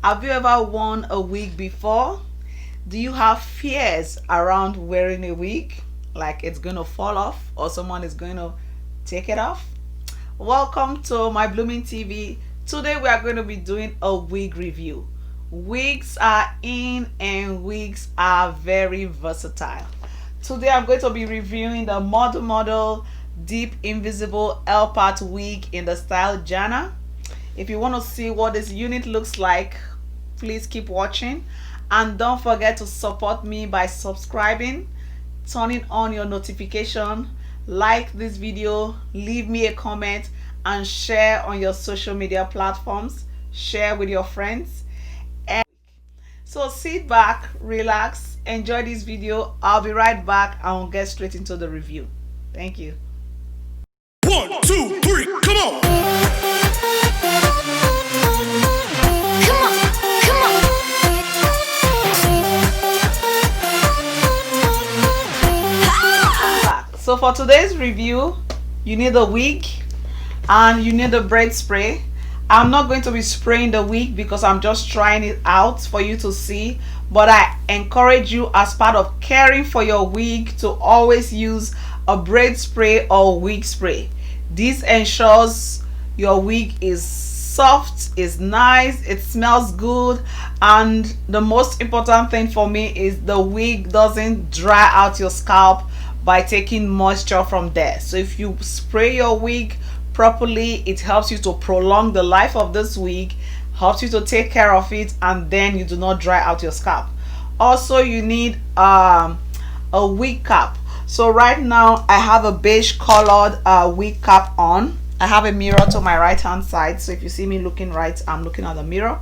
Have you ever worn a wig before? Do you have fears around wearing a wig? Like it's going to fall off or someone is going to take it off? Welcome to my Blooming TV. Today we are going to be doing a wig review. Wigs are in and wigs are very versatile. Today I'm going to be reviewing the model deep invisible L-part wig in the style Jana. If you want to see what this unit looks like, please keep watching, and don't forget to support me by subscribing, turning on your notification, like this video, leave me a comment, and share on your social media platforms. Share with your friends. And so sit back, relax, enjoy this video. I'll be right back and we'll get straight into the review. Thank you. 1, 2, 3, come on! So for today's review, you need a wig and you need a braid spray. I'm not going to be spraying the wig because I'm just trying it out for you to see, but I encourage you, as part of caring for your wig, to always use a braid spray or wig spray. This ensures your wig is soft, is nice, it smells good, and the most important thing for me is the wig doesn't dry out your scalp by taking moisture from there. So if you spray your wig properly, it helps you to prolong the life of this wig, helps you to take care of it, and then you do not dry out your scalp. Also, you need a wig cap. So right now I have a beige colored wig cap on. I have a mirror to my right hand side, so if you see me looking right, I'm looking at the mirror.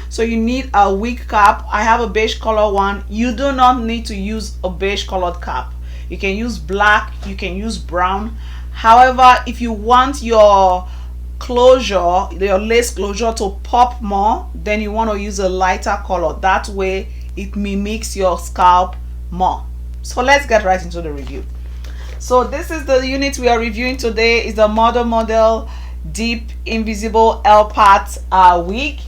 So you need a wig cap. I have a beige color one. You do not need to use a beige colored cap. You can use black, you can use brown. However, if you want your closure, your lace closure, to pop more, then you want to use a lighter color. That way it mimics your scalp more. So let's get right into the review. So this is the unit we are reviewing today. Is the model deep invisible L-part wig,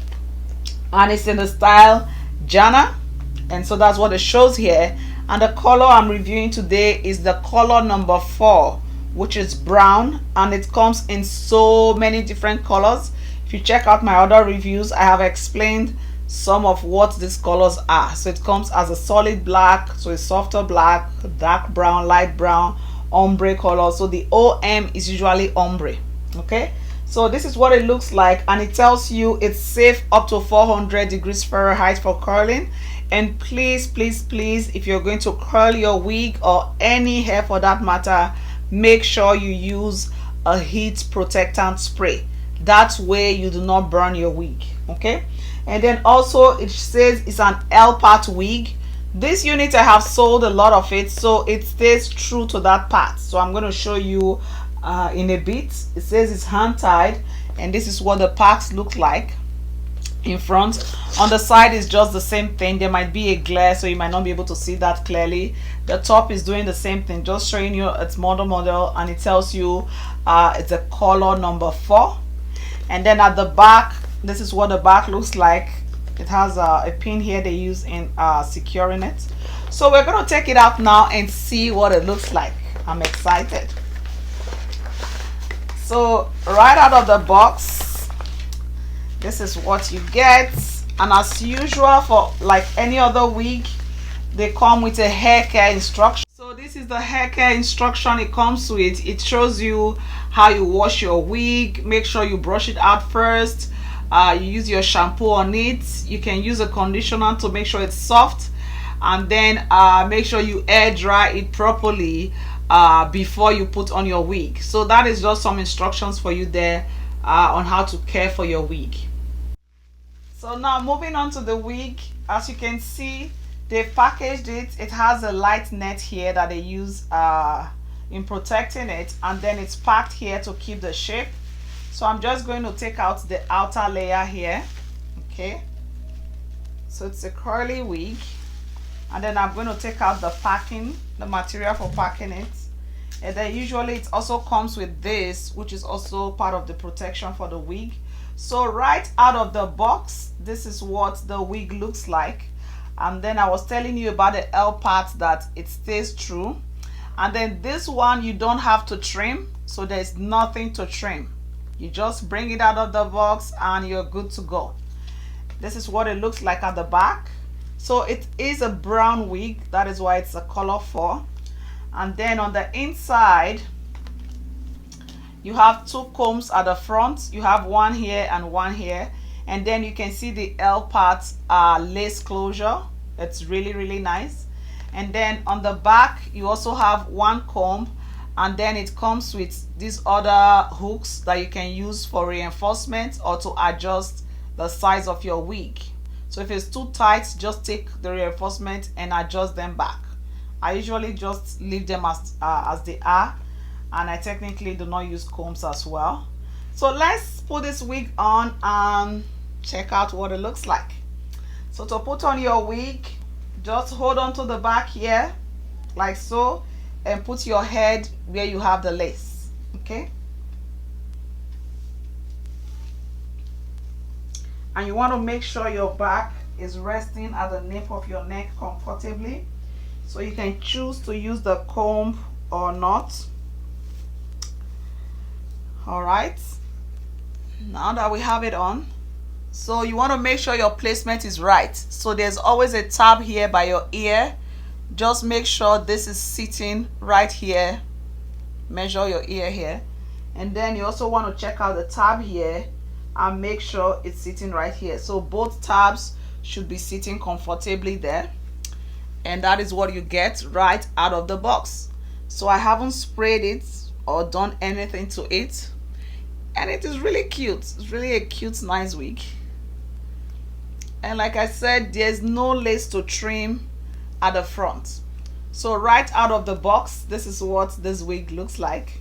and it's in the style Jana, and so that's what it shows here. And the color I'm reviewing today is the color number 4, which is brown, and it comes in so many different colors. If you check out my other reviews, I have explained some of what these colors are. So it comes as a solid black, so a softer black, dark brown, light brown, ombre color. So the OM is usually ombre. Okay, so this is what it looks like, and it tells you it's safe up to 400 degrees Fahrenheit for curling. And please, if you're going to curl your wig or any hair for that matter, make sure you use a heat protectant spray. That way you do not burn your wig. Okay, and then also it says it's an L-part wig. This unit I have sold a lot of it, so it stays true to that part. So I'm going to show you in a bit. It says it's hand tied, and this is what the parts look like in front. On the side is just the same thing. There might be a glare, so you might not be able to see that clearly. The top is doing the same thing, just showing you it's model, and it tells you it's a color number 4. And then at the back, this is what the back looks like. It has a pin here they use in securing it. So we're going to take it out now and see what it looks like. I'm excited. So right out of the box, this is what you get. And as usual, for like any other wig, they come with a hair care instruction. So this is the hair care instruction it comes with. It shows you how you wash your wig. Make sure you brush it out first. You use your shampoo on it. You can use a conditioner to make sure it's soft, and then make sure you air dry it properly before you put on your wig. So that is just some instructions for you there on how to care for your wig. So now moving on to the wig, as you can see, they've packaged it. It has a light net here that they use in protecting it, and then it's packed here to keep the shape. So I'm just going to take out the outer layer here. Okay, so it's a curly wig, and then I'm going to take out the packing, the material for packing it. And then usually it also comes with this, which is also part of the protection for the wig. So right out of the box, this is what the wig looks like. And then I was telling you about the L part, that it stays true. And then this one, you don't have to trim, so there's nothing to trim. You just bring it out of the box and you're good to go. This is what it looks like at the back. So it is a brown wig, that is why it's a color 4. And then on the inside, you have 2 combs at the front. You have one here and one here. And then you can see the L parts are lace closure. It's really, really nice. And then on the back, you also have 1 comb, and then it comes with these other hooks that you can use for reinforcement or to adjust the size of your wig. So if it's too tight, just take the reinforcement and adjust them back. I usually just leave them as they are, and I technically do not use combs as well. So let's put this wig on and check out what it looks like. So to put on your wig, just hold on to the back here like so, and put your head where you have the lace. Okay, and you want to make sure your back is resting at the nape of your neck comfortably, so you can choose to use the comb or not. All right, now that we have it on, so you want to make sure your placement is right. So there's always a tab here by your ear. Just make sure this is sitting right here. Measure your ear here, and then you also want to check out the tab here and make sure it's sitting right here. So both tabs should be sitting comfortably there, and that is what you get right out of the box. So I haven't sprayed it or done anything to it, and it is really cute. It's really a cute, nice wig. And like I said, there's no lace to trim at the front. So right out of the box, this is what this wig looks like.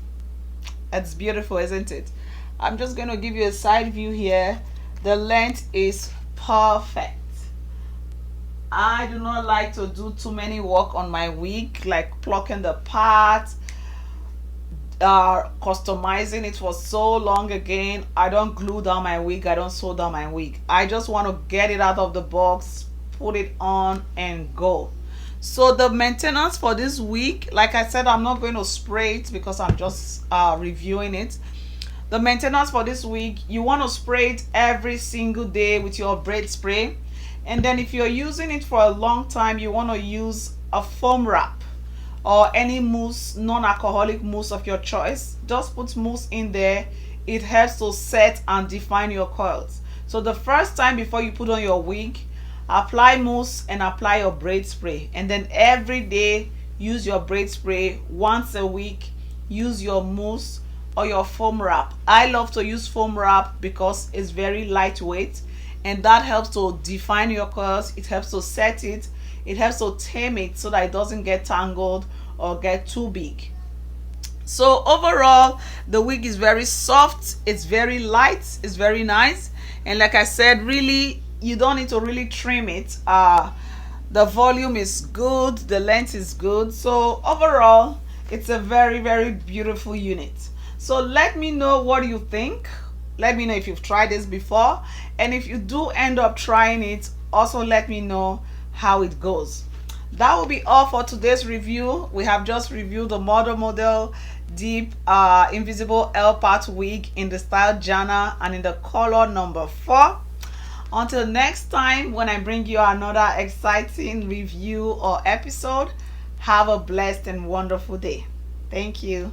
It's beautiful, isn't it? I'm just going to give you a side view here. The length is perfect. I do not like to do too many work on my wig, like plucking the part, customizing it for so long. Again, I don't glue down my wig, I don't sew down my wig. I just want to get it out of the box, put it on and go. So the maintenance for this wig, like I said, I'm not going to spray it because I'm just reviewing it. The maintenance for this wig, you want to spray it every single day with your braid spray. And then if you're using it for a long time, you want to use a foam wrap or any mousse, non-alcoholic mousse of your choice. Just put mousse in there. It helps to set and define your coils. So the first time before you put on your wig, apply mousse and apply your braid spray. And then every day use your braid spray. Once a week use your mousse or your foam wrap. I love to use foam wrap because it's very lightweight, and that helps to define your coils. It helps to set it. It helps to tame it so that it doesn't get tangled or get too big. So overall, the wig is very soft, it's very light, it's very nice. And like I said, really, you don't need to really trim it. The volume is good, the length is good. So overall, it's a very, very beautiful unit. So let me know what you think. Let me know if you've tried this before, and if you do end up trying it, also let me know how it goes. That will be all for today's review. We have just reviewed the model deep invisible L part wig in the style Jana and in the color number 4. Until next time, when I bring you another exciting review or episode, have a blessed and wonderful day. Thank you.